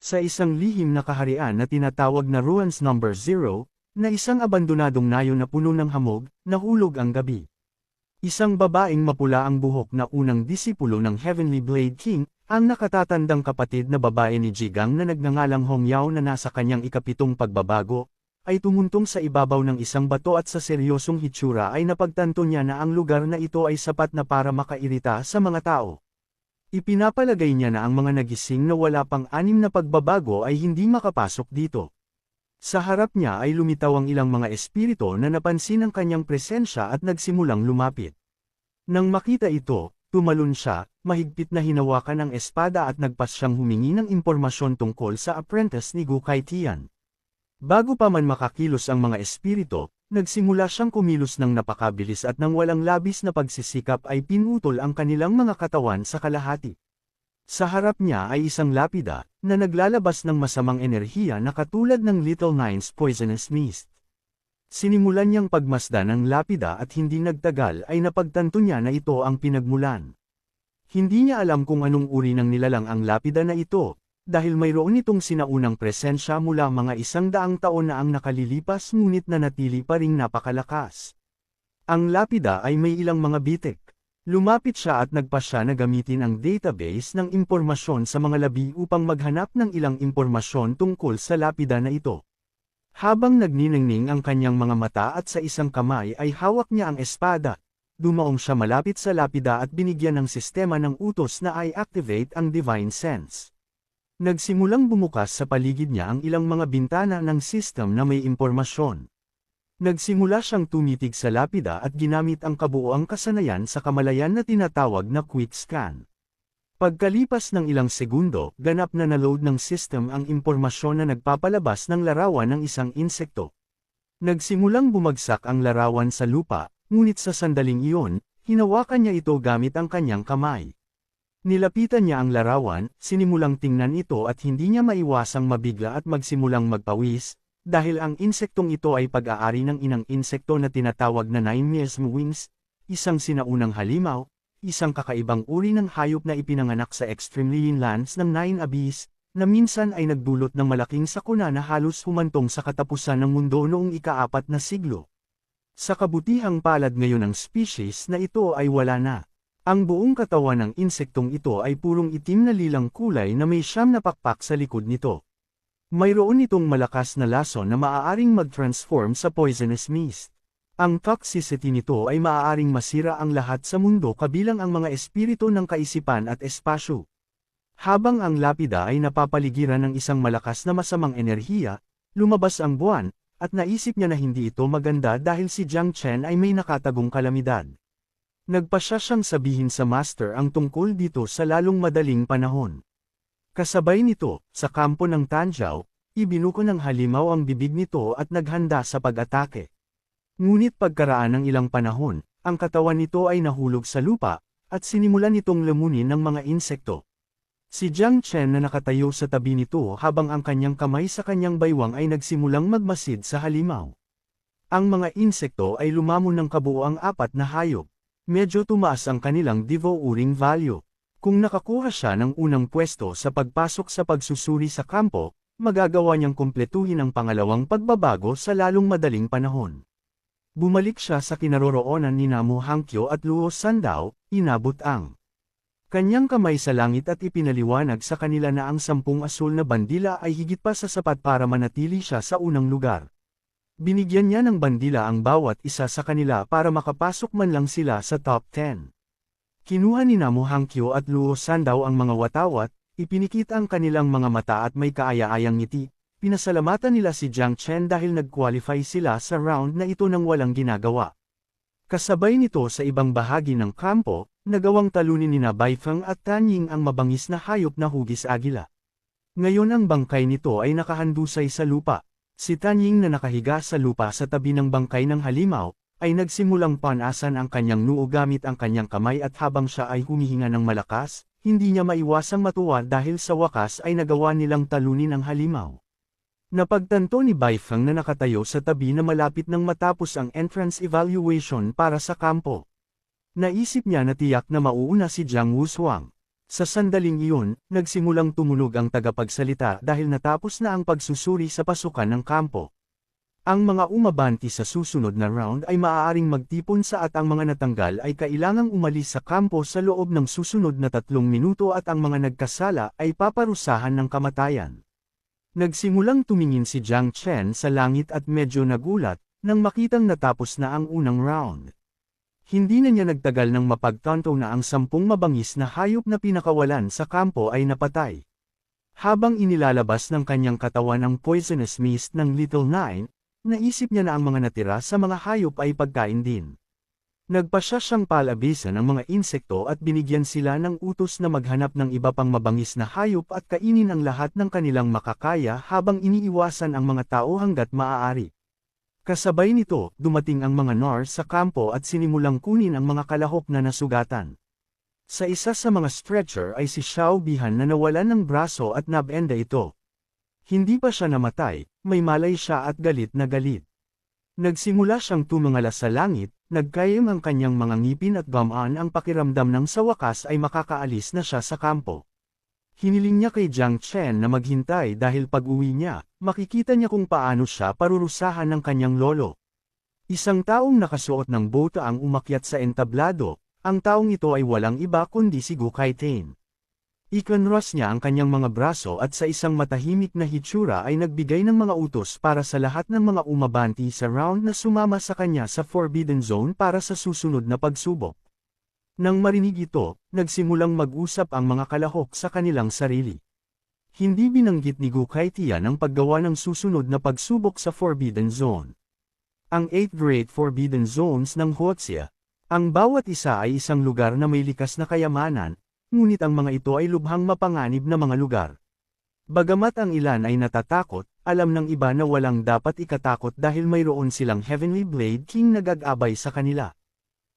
Sa isang lihim na kaharian na tinatawag na Ruins Number 0, na isang abandonadong nayon na puno ng hamog, nahulog ang gabi. Isang babaeng mapula ang buhok na unang disipulo ng Heavenly Blade King, ang nakatatandang kapatid na babae ni Jigang na nagngangalang Hongyao na nasa kanyang ikapitong pagbabago, ay tumuntong sa ibabaw ng isang bato at sa seryosong hitsura ay napagtanto niya na ang lugar na ito ay sapat na para makairita sa mga tao. Ipinapalagay niya na ang mga nagising na wala pang 6 na pagbabago ay hindi makapasok dito. Sa harap niya ay lumitaw ang ilang mga espiritu na napansin ang kanyang presensya at nagsimulang lumapit. Nang makita ito, tumalon siya, mahigpit na hinawakan ang espada at nagpas siyang humingi ng impormasyon tungkol sa apprentice ni Gu Kaitian. Bago pa man makakilos ang mga espiritu, nagsimula siyang kumilos ng napakabilis at nang walang labis na pagsisikap ay pinutol ang kanilang mga katawan sa kalahati. Sa harap niya ay isang lapida, na naglalabas ng masamang enerhiya na katulad ng Little Nine's poisonous mist. Sinimulan niyang pagmasdan ang lapida at hindi nagtagal ay napagtanto niya na ito ang pinagmulan. Hindi niya alam kung anong uri ng nilalang ang lapida na ito, dahil mayroon itong sinaunang presensya mula mga 100 taon na ang nakalilipas ngunit nanatili pa ring napakalakas. Ang lapida ay may ilang mga bitik. Lumapit siya at nagpasya na gamitin ang database ng impormasyon sa mga labi upang maghanap ng ilang impormasyon tungkol sa lapida na ito. Habang nagniningning ang kanyang mga mata at sa isang kamay ay hawak niya ang espada, dumaong siya malapit sa lapida at binigyan ng sistema ng utos na i-activate ang Divine Sense. Nagsimulang bumukas sa paligid niya ang ilang mga bintana ng system na may impormasyon. Nagsimula siyang tumitig sa lapida at ginamit ang kabuoang kasanayan sa kamalayan na tinatawag na quick scan. Pagkalipas ng ilang segundo, ganap na naload ng system ang impormasyon na nagpapalabas ng larawan ng isang insekto. Nagsimulang bumagsak ang larawan sa lupa, ngunit sa sandaling iyon, hinawakan niya ito gamit ang kanyang kamay. Nilapitan niya ang larawan, sinimulang tingnan ito at hindi niya maiwasang mabigla at magsimulang magpawis, dahil ang insektong ito ay pag-aari ng inang insekto na tinatawag na Nine Mesme Wings, isang sinaunang halimaw, isang kakaibang uri ng hayop na ipinanganak sa extremely lands ng Nine Abyss, na minsan ay nagdulot ng malaking sakuna na halos humantong sa katapusan ng mundo noong ika-4 na siglo. Sa kabutihang palad ngayon ng species na ito ay wala na. Ang buong katawan ng insektong ito ay purong itim na lilang kulay na may 9 na pakpak sa likod nito. Mayroon itong malakas na lason na maaaring mag-transform sa poisonous mist. Ang toxicity nito ay maaaring masira ang lahat sa mundo kabilang ang mga espiritu ng kaisipan at espasyo. Habang ang lapida ay napapaligiran ng isang malakas na masamang enerhiya, lumabas ang buwan, at naisip niya na hindi ito maganda dahil si Jiang Chen ay may nakatagong kalamidad. Nagpasya siyang sabihin sa master ang tungkol dito sa lalong madaling panahon. Kasabay nito, sa kampo ng Tanjiao, ibinuko ng halimaw ang bibig nito at naghanda sa pag-atake. Ngunit pagkaraan ng ilang panahon, ang katawan nito ay nahulog sa lupa, at sinimulan itong lamunin ng mga insekto. Si Jiang Chen na nakatayo sa tabi nito habang ang kanyang kamay sa kanyang baywang ay nagsimulang magmasid sa halimaw. Ang mga insekto ay lumamon ng kabuoang 4 na hayop. Medyo tumaas ang kanilang devouring value. Kung nakakuha siya ng unang pwesto sa pagpasok sa pagsusuri sa kampo, magagawa niyang kumpletuhin ang pangalawang pagbabago sa lalong madaling panahon. Bumalik siya sa kinaroroonan ni Namu Hangkyo at Luo Sandao, inabot ang kanyang kamay sa langit at ipinaliwanag sa kanila na ang 10 asul na bandila ay higit pa sa sapat para manatili siya sa unang lugar. Binigyan niya ng bandila ang bawat isa sa kanila para makapasok man lang sila sa top 10. Kinuha ni Namu Hangkyo at Luo Sandao ang mga watawat, ipinikita ang kanilang mga mata at may kaaya-ayang ngiti, pinasalamatan nila si Jiang Chen dahil nag-qualify sila sa round na ito nang walang ginagawa. Kasabay nito sa ibang bahagi ng kampo, nagawang talunin ni Baifeng at Tanying ang mabangis na hayop na hugis agila. Ngayon ang bangkay nito ay nakahandusay sa lupa. Si Tanying na nakahiga sa lupa sa tabi ng bangkay ng halimaw, ay nagsimulang panasan ang kanyang noo gamit ang kanyang kamay at habang siya ay humihinga ng malakas, hindi niya maiwasang matuwa dahil sa wakas ay nagawa nilang talunin ang halimaw. Napagtanto ni Baifeng na nakatayo sa tabi na malapit nang matapos ang entrance evaluation para sa kampo. Naisip niya na tiyak na mauuna si Jiang Wushuang. Sa sandaling iyon, nagsimulang tumunog ang tagapagsalita dahil natapos na ang pagsusuri sa pasukan ng kampo. Ang mga umabanti sa susunod na round ay maaaring magtipon sa at ang mga natanggal ay kailangang umalis sa kampo sa loob ng susunod na 3 minuto at ang mga nagkasala ay paparusahan ng kamatayan. Nagsimulang tumingin si Jiang Chen sa langit at medyo nagulat nang makitang natapos na ang unang round. Hindi na niya nagtagal nang mapagtanto na ang 10 mabangis na hayop na pinakawalan sa kampo ay napatay. Habang inilalabas ng kanyang katawan ang poisonous mist ng Little Nine, naisip niya na ang mga natira sa mga hayop ay pagkain din. Nagpasya siyang palabisan ang mga insekto at binigyan sila ng utos na maghanap ng iba pang mabangis na hayop at kainin ang lahat ng kanilang makakaya habang iniiwasan ang mga tao hanggat maaari. Kasabay nito, dumating ang mga NAR sa kampo at sinimulang kunin ang mga kalahok na nasugatan. Sa isa sa mga stretcher ay si Xiao Bihan na nawalan ng braso at nabenda ito. Hindi pa siya namatay, may malay siya at galit na galit. Nagsimula siyang tumingala sa langit, nagkayam ang kanyang mga ngipin at gamaan ang pakiramdam ng sa wakas ay makakaalis na siya sa kampo. Hiniling niya kay Jiang Chen na maghintay dahil pag-uwi niya, makikita niya kung paano siya parurusahan ng kanyang lolo. Isang taong nakasuot ng bota ang umakyat sa entablado, ang taong ito ay walang iba kundi si Gu Kaitin. Ikinros niya ang kanyang mga braso at sa isang matahimik na hitsura ay nagbigay ng mga utos para sa lahat ng mga umabanti sa round na sumama sa kanya sa Forbidden Zone para sa susunod na pagsubok. Nang marinig ito, nagsimulang mag-usap ang mga kalahok sa kanilang sarili. Hindi binanggit ni Gu Kaitin ang paggawa ng susunod na pagsubok sa Forbidden Zone. Ang 8 Great Forbidden Zones ng Huoxia. Ang bawat isa ay isang lugar na may likas na kayamanan, ngunit ang mga ito ay lubhang mapanganib na mga lugar. Bagamat ang ilan ay natatakot, alam ng iba na walang dapat ikatakot dahil mayroon silang Heavenly Blade King na gagabay sa kanila.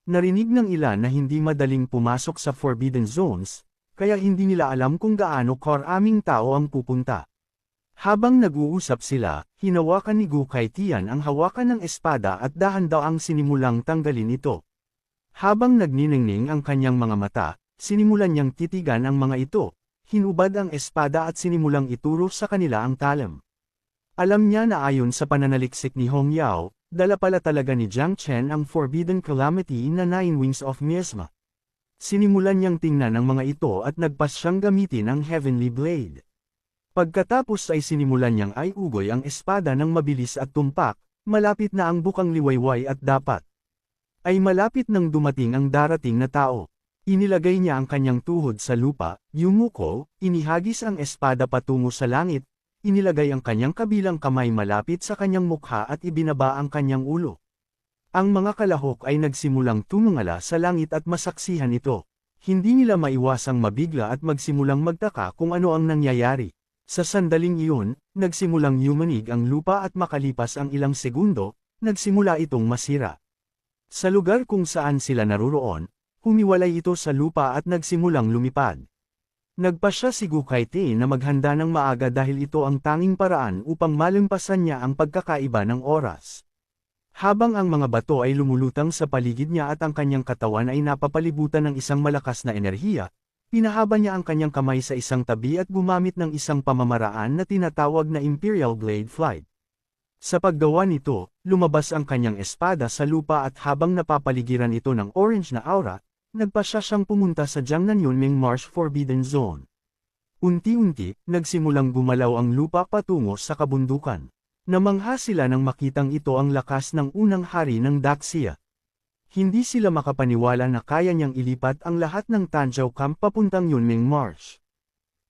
Narinig ng ilan na hindi madaling pumasok sa Forbidden Zones, kaya hindi nila alam kung gaano karaming tao ang pupunta. Habang nag-uusap sila, hinawakan ni Gu Kaitin ang hawakan ng espada at dahan-dahang sinimulang tanggalin ito. Habang nagniningning ang kanyang mga mata, sinimulan niyang titigan ang mga ito, hinubad ang espada at sinimulang ituro sa kanila ang talam. Alam niya na ayon sa pananaliksik ni Hong Yao, dala pala talaga ni Jiang Chen ang Forbidden Calamity na 9 Wings of Miasma. Sinimulan niyang tingnan ang mga ito at nagpas siyang gamitin ang Heavenly Blade. Pagkatapos ay sinimulan niyang ugoy ang espada ng mabilis at tumpak, malapit na ang bukang liwayway at dapat. Ay malapit nang dumating ang darating na tao. Inilagay niya ang kanyang tuhod sa lupa, yumuko, inihagis ang espada patungo sa langit, inilagay ang kanyang kabilang kamay malapit sa kanyang mukha at ibinaba ang kanyang ulo. Ang mga kalahok ay nagsimulang tumungala sa langit at masaksihan ito. Hindi nila maiwasang mabigla at magsimulang magtaka kung ano ang nangyayari. Sa sandaling iyon, nagsimulang yumanig ang lupa at makalipas ang ilang segundo, nagsimula itong masira. Sa lugar kung saan sila naruroon, humiwalay ito sa lupa at nagsimulang lumipad. Nagpasya si Gu Kaitin na maghanda ng maaga dahil ito ang tanging paraan upang malampasan niya ang pagkakaiba ng oras. Habang ang mga bato ay lumulutang sa paligid niya at ang kanyang katawan ay napapalibutan ng isang malakas na enerhiya, pinahaba niya ang kanyang kamay sa isang tabi at gumamit ng isang pamamaraan na tinatawag na Imperial Blade Flight. Sa paggawa nito, lumabas ang kanyang espada sa lupa at habang napapaligiran ito ng orange na aura, nagpasya siyang pumunta sa Jiangnan Yunming Marsh Forbidden Zone. Unti-unti, nagsimulang gumalaw ang lupa patungo sa kabundukan. Namangha sila nang makitang ito ang lakas ng unang hari ng Daxia. Hindi sila makapaniwala na kaya niyang ilipat ang lahat ng Tanjiao Camp papuntang Yunming Marsh.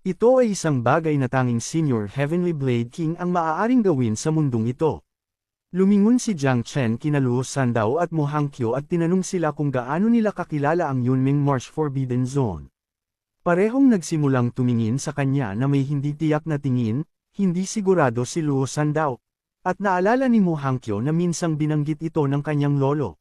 Ito ay isang bagay na tanging Senior Heavenly Blade King ang maaaring gawin sa mundong ito. Lumingon si Jiang Chen kina Luo Sandao at Mo Hangqiu at tinanong sila kung gaano nila kakilala ang Yunming Marsh Forbidden Zone. Parehong nagsimulang tumingin sa kanya na may hindi tiyak na tingin, hindi sigurado si Luo Sandao, at naalala ni Mo Hangqiu na minsang binanggit ito ng kanyang lolo.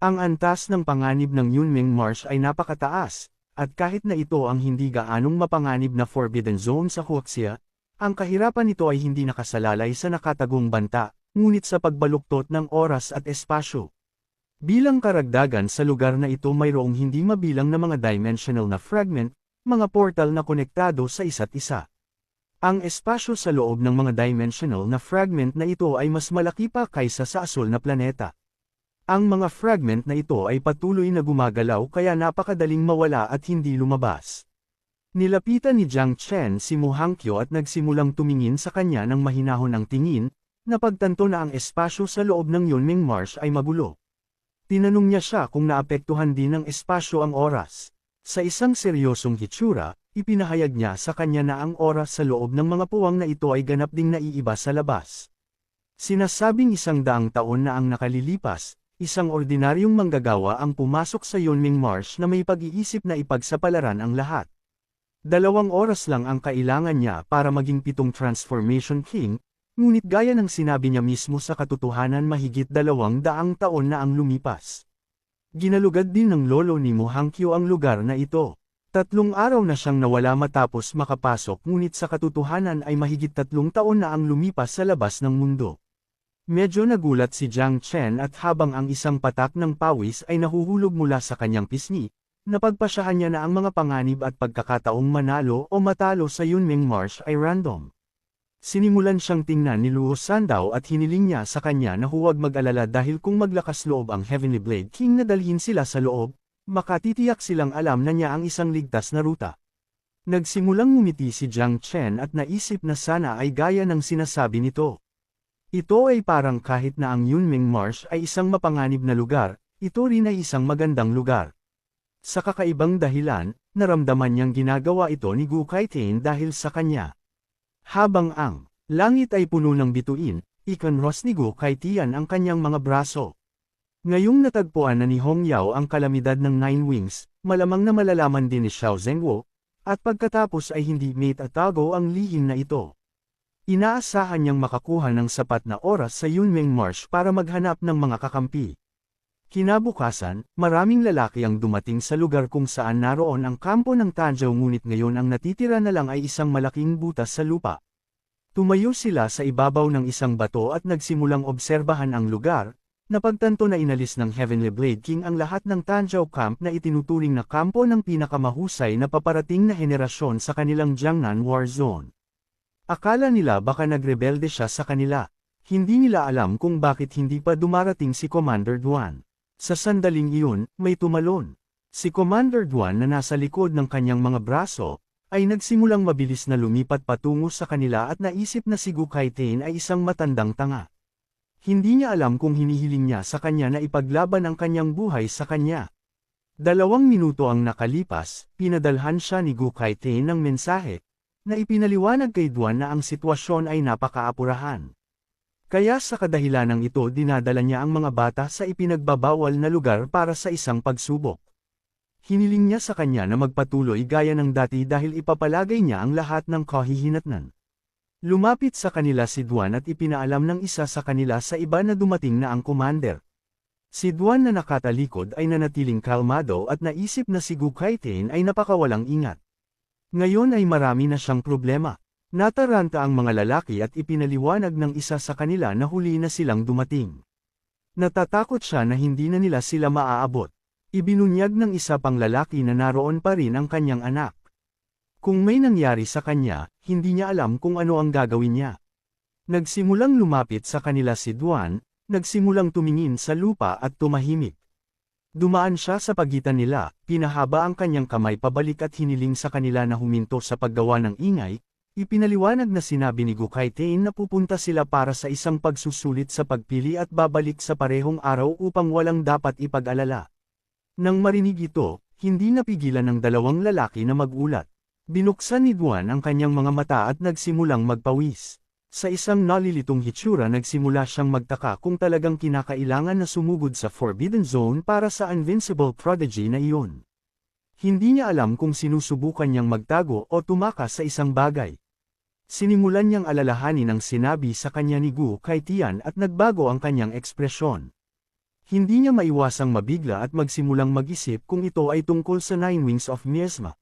Ang antas ng panganib ng Yunming Marsh ay napakataas, at kahit na ito ang hindi gaanong mapanganib na Forbidden Zone sa Huoxia, ang kahirapan nito ay hindi nakasalalay sa nakatagong banta, ngunit sa pagbaluktot ng oras at espasyo. Bilang karagdagan sa lugar na ito mayroong hindi mabilang na mga dimensional na fragment, mga portal na konektado sa isa't isa. Ang espasyo sa loob ng mga dimensional na fragment na ito ay mas malaki pa kaysa sa asul na planeta. Ang mga fragment na ito ay patuloy na gumagalaw kaya napakadaling mawala at hindi lumabas. Nilapitan ni Jiang Chen si Mu Hangqiu at nagsimulang tumingin sa kanya ng mahinahon ang tingin, napagtanto na ang espasyo sa loob ng Yunming Marsh ay magulo. Tinanong niya siya kung naapektuhan din ng espasyo ang oras. Sa isang seryosong hitsura, ipinahayag niya sa kanya na ang oras sa loob ng mga puwang na ito ay ganap ding naiiba sa labas. Sinasabing 100 taon na ang nakalilipas, isang ordinaryong manggagawa ang pumasok sa Yunming Marsh na may pag-iisip na ipagsapalaran ang lahat. 2 oras lang ang kailangan niya para maging 7 Transformation King, ngunit gaya ng sinabi niya mismo sa katotohanan mahigit 200 taon na ang lumipas. Ginalugad din ng lolo ni Mu Hangqiu ang lugar na ito. 3 araw na siyang nawala matapos makapasok ngunit sa katotohanan ay mahigit 3 taon na ang lumipas sa labas ng mundo. Medyo nagulat si Jiang Chen at habang ang isang patak ng pawis ay nahuhulog mula sa kanyang pisngi, napagpasyahan niya na ang mga panganib at pagkakataong manalo o matalo sa Yunming Marsh ay random. Sinimulan siyang tingnan ni Luo Sandow at hiniling niya sa kanya na huwag mag-alala dahil kung maglakas loob ang Heavenly Blade King na dalhin sila sa loob, makatitiyak silang alam na niya ang isang ligtas na ruta. Nagsimulang ngumiti si Jiang Chen at naisip na sana ay gaya ng sinasabi nito. Ito ay parang kahit na ang Yunming Marsh ay isang mapanganib na lugar, ito rin ay isang magandang lugar. Sa kakaibang dahilan, naramdaman niyang ginagawa ito ni Gu Kaitin dahil sa kanya. Habang ang langit ay puno ng bituin, ikinros ni Gu Kaitian ang kanyang mga braso. Ngayong natagpuan na ni Hong Yao ang kalamidad ng Nine Wings, malamang na malalaman din ni Xiao Zhengguo, at pagkatapos ay hindi maitatago ang lihim na ito. Inaasahan niyang makakuha ng sapat na oras sa Yunming Marsh para maghanap ng mga kakampi. Kinabukasan, maraming lalaki ang dumating sa lugar kung saan naroon ang kampo ng Tanjao ngunit ngayon ang natitira na lang ay isang malaking butas sa lupa. Tumayo sila sa ibabaw ng isang bato at nagsimulang obserbahan ang lugar, napagtanto na inalis ng Heavenly Blade King ang lahat ng Tanjao Camp na itinuturing na kampo ng pinakamahusay na paparating na henerasyon sa kanilang Jiangnan War Zone. Akala nila baka nagrebelde siya sa kanila. Hindi nila alam kung bakit hindi pa dumarating si Commander Duan. Sa sandaling iyon, may tumalon. Si Commander Duan na nasa likod ng kanyang mga braso, ay nagsimulang mabilis na lumipat patungo sa kanila at naisip na si Gu Kaitin ay isang matandang tanga. Hindi niya alam kung hinihiling niya sa kanya na ipaglaban ang kanyang buhay sa kanya. 2 minuto ang nakalipas, pinadalhan siya ni Gu Kaitin ng mensahe, na ipinaliwanag kay Duan na ang sitwasyon ay napakaapurahan. Kaya sa kadahilanang ito dinadala niya ang mga bata sa ipinagbabawal na lugar para sa isang pagsubok. Hiniling niya sa kanya na magpatuloy gaya ng dati dahil ipapalagay niya ang lahat ng kahihinatnan. Lumapit sa kanila si Duan at ipinaalam ng isa sa kanila sa iba na dumating na ang commander. Si Duan na nakatalikod ay nanatiling kalmado at naisip na si Gu Kaitin ay napakawalang ingat. Ngayon ay marami na siyang problema. Nataranta ang mga lalaki at ipinaliwanag ng isa sa kanila na huli na silang dumating. Natatakot siya na hindi na nila sila maaabot. Ibinunyag ng isa pang lalaki na naroon pa rin ang kanyang anak. Kung may nangyari sa kanya, hindi niya alam kung ano ang gagawin niya. Nagsimulang lumapit sa kanila si Duan, nagsimulang tumingin sa lupa at tumahimik. Dumaan siya sa pagitan nila, pinahaba ang kanyang kamay pabalik at hiniling sa kanila na huminto sa paggawa ng ingay. Ipinaliwanag na sinabi ni Gu Kaitin na pupunta sila para sa isang pagsusulit sa pagpili at babalik sa parehong araw upang walang dapat ipag-alala. Nang marinig ito, hindi napigilan ng 2 lalaki na magulat. Binuksan ni Duan ang kanyang mga mata at nagsimulang magpawis. Sa isang nalilitong hitsura nagsimula siyang magtaka kung talagang kinakailangan na sumugod sa Forbidden Zone para sa Invincible Prodigy na iyon. Hindi niya alam kung sinusubukan niyang magtago o tumakas sa isang bagay. Sinimulan niyang alalahanin ang sinabi sa kanya ni Gu Kaitian at nagbago ang kanyang ekspresyon. Hindi niya maiwasang mabigla at magsimulang mag-isip kung ito ay tungkol sa Nine Wings of Miasma.